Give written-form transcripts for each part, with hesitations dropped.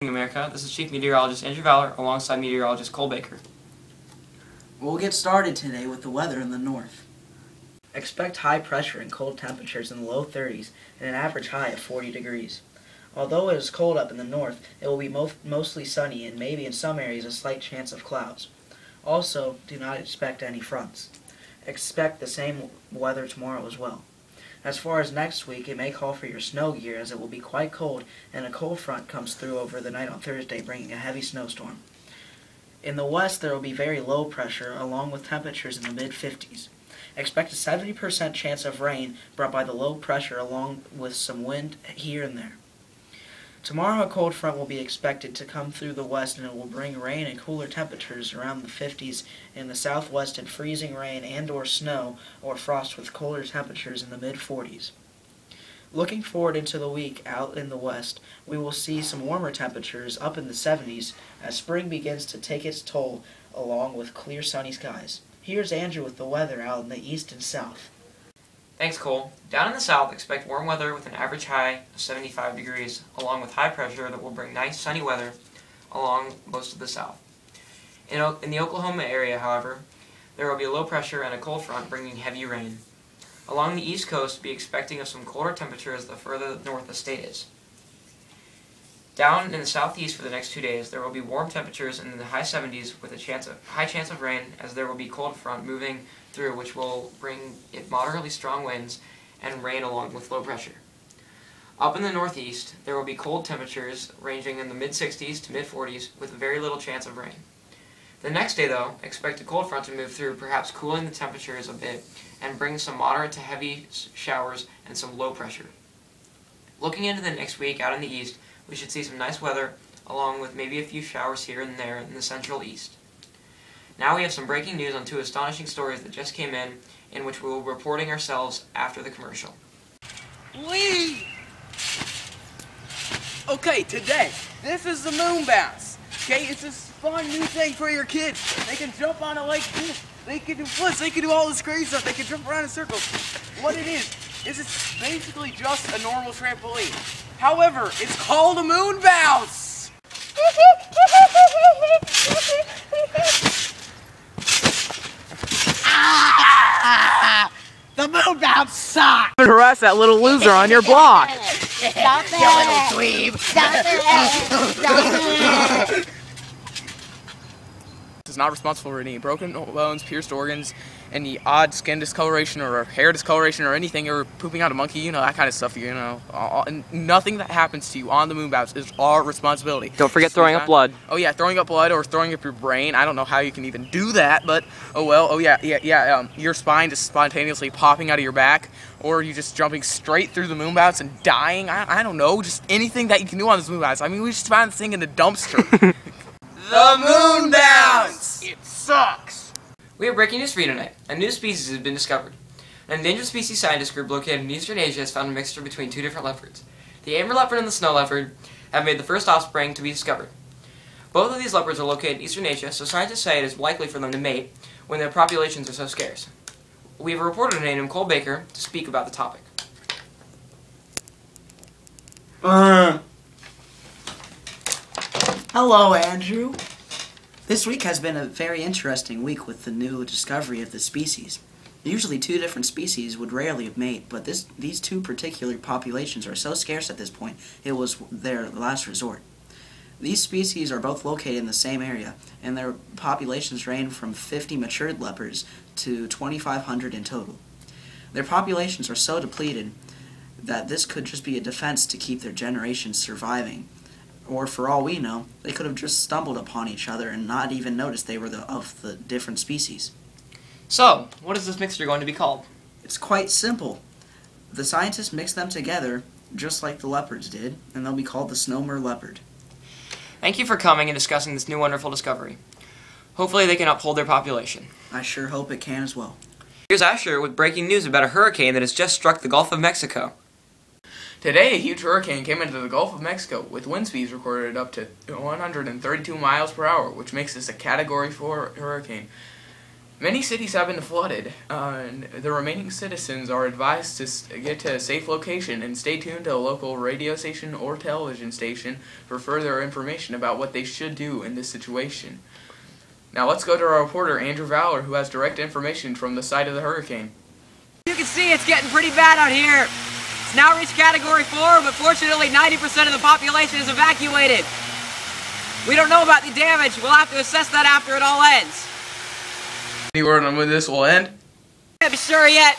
America. This is Chief Meteorologist Andrew Valor alongside Meteorologist Cole Baker. We'll get started today with the weather in the north. Expect high pressure and cold temperatures in the low 30s and an average high of 40 degrees. Although it is cold up in the north, it will be mostly sunny and maybe in some areas a slight chance of clouds. Also, do not expect any fronts. Expect the same weather tomorrow as well. As far as next week, it may call for your snow gear as it will be quite cold and a cold front comes through over the night on Thursday, bringing a heavy snowstorm. In the west, there will be very low pressure along with temperatures in the mid-50s. Expect a 70% chance of rain brought by the low pressure along with some wind here and there. Tomorrow, a cold front will be expected to come through the west and it will bring rain and cooler temperatures around the 50s in the southwest and freezing rain and/or snow or frost with colder temperatures in the mid-40s. Looking forward into the week out in the west, we will see some warmer temperatures up in the 70s as spring begins to take its toll along with clear sunny skies. Here's Andrew with the weather out in the east and south. Thanks, Cole. Down in the south, expect warm weather with an average high of 75 degrees, along with high pressure that will bring nice sunny weather along most of the south. In the Oklahoma area, however, there will be low pressure and a cold front bringing heavy rain. Along the east coast, be expecting of some colder temperatures the further north the state is. Down in the southeast for the next 2 days, there will be warm temperatures in the high 70s with a high chance of rain as there will be cold front moving through which will bring moderately strong winds and rain along with low pressure. Up in the northeast, there will be cold temperatures ranging in the mid-60s to mid-40s with very little chance of rain. The next day, though, expect a cold front to move through, perhaps cooling the temperatures a bit and bring some moderate to heavy showers and some low pressure. Looking into the next week out in the east, we should see some nice weather along with maybe a few showers here and there in the central east. Now we have some breaking news on two astonishing stories that just came in which we will be reporting ourselves after the commercial. Okay, today, this is the moon bounce. Okay, it's this fun new thing for your kids. They can jump on it like this. They can do flips. They can do all this crazy stuff. They can jump around in circles. What it is it's basically just a normal trampoline. However, it's called a moon bounce. The moon bounce sucks! Harass that little loser on your block. Stop it! You little dweeb! Stop it! Stop it! Is not responsible for any broken bones, pierced organs, any odd skin discoloration or hair discoloration or anything, or pooping out a monkey, that kind of stuff, and nothing that happens to you on the moon bounce is our responsibility. Don't forget throwing up blood. Oh yeah, throwing up blood or throwing up your brain. I don't know how you can even do that, but oh well. Oh yeah. Your spine just spontaneously popping out of your back, or you just jumping straight through the moon bounce and dying. I don't know, just anything that you can do on this moon bounce. I mean, we just found this thing in the dumpster. The moon bounce! It sucks! We have breaking news for you tonight. A new species has been discovered. An endangered species scientist group located in Eastern Asia has found a mixture between two different leopards. The amber leopard and the snow leopard have made the first offspring to be discovered. Both of these leopards are located in Eastern Asia, so scientists say it is likely for them to mate when their populations are so scarce. We have a reporter named Cole Baker to speak about the topic. Hello, Andrew. This week has been a very interesting week with the new discovery of the species. Usually two different species would rarely mate, but these two particular populations are so scarce at this point, it was their last resort. These species are both located in the same area, and their populations range from 50 matured leopards to 2,500 in total. Their populations are so depleted that this could just be a defense to keep their generations surviving. Or for all we know, they could have just stumbled upon each other and not even noticed they were of the different species. So, what is this mixture going to be called? It's quite simple. The scientists mixed them together, just like the leopards did, and they'll be called the snowmer leopard. Thank you for coming and discussing this new wonderful discovery. Hopefully they can uphold their population. I sure hope it can as well. Here's Asher with breaking news about a hurricane that has just struck the Gulf of Mexico. Today, a huge hurricane came into the Gulf of Mexico, with wind speeds recorded up to 132 miles per hour, which makes this a Category 4 hurricane. Many cities have been flooded, and the remaining citizens are advised to get to a safe location and stay tuned to a local radio station or television station for further information about what they should do in this situation. Now let's go to our reporter, Andrew Valor, who has direct information from the site of the hurricane. You can see it's getting pretty bad out here. It's now reached Category 4, but fortunately 90% of the population is evacuated. We don't know about the damage. We'll have to assess that after it all ends. Any word on when this will end? Can't be sure yet.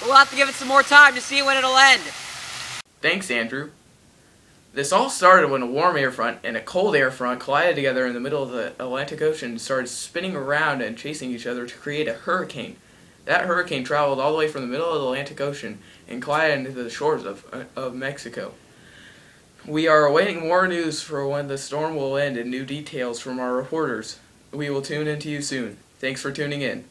We'll have to give it some more time to see when it'll end. Thanks, Andrew. This all started when a warm air front and a cold air front collided together in the middle of the Atlantic Ocean and started spinning around and chasing each other to create a hurricane. That hurricane traveled all the way from the middle of the Atlantic Ocean and collided into the shores of Mexico. We are awaiting more news for when the storm will end and new details from our reporters. We will tune in to you soon. Thanks for tuning in.